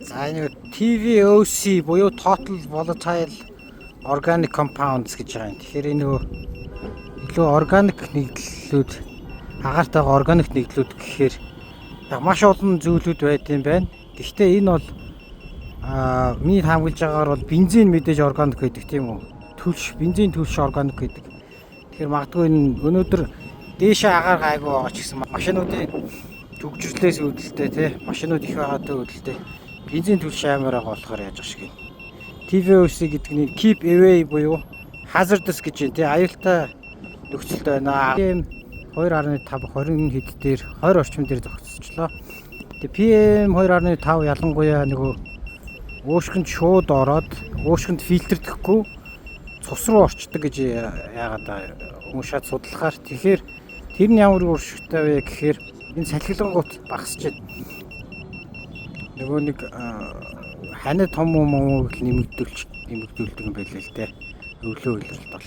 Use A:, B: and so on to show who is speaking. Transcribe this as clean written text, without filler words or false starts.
A: За энэ TVOC буюу Total Volatile Organic Compounds гэж байгаа юм. Тэгэхээр энэ илүү органик нэгдлүүд, агаартайгаа органик нэгдлүүд гэхээр яг маш олон зүйлүүд байд юм байна. Гэхдээ энэ бол миний таамаглаж байгаагаар бол бензин мэдээж органик гэдэг тийм үү? Бензин түлш органик гэдэг. Тэгэхээр магадгүй энэ өнөөдөр дээшээ агаар гайгүй байгаа ч гэсэн машинуудын төгжрлээс үүдэлтэй тий машинууд их байгаатай үүдэлтэй бензин түлш амар байгаа болохоор яаж ах шиг. TVOC гэдэг нь keep away буюу hazardous гэж юм тий аюултай нөхцөлд байна. PM 2.5 20 хэд дээр 20 орчим дээр зохицолчлоо. Тэгээ PM 2.5 ялангуяа нөгөө уушгинд шууд ороод уушгинд фильтрдэхгүй цус руу орчдөг гэж яагаад уншаад судлахаар тэгэхээр тэр нь ямар уушгтай вэ гэхээр энэ салхилангууд багасч байна. Нөгөө нэг ханаа том юм уу нэмэгдүүлдэг юм байлээ л дээ. Өглөө үйлрэлт бол.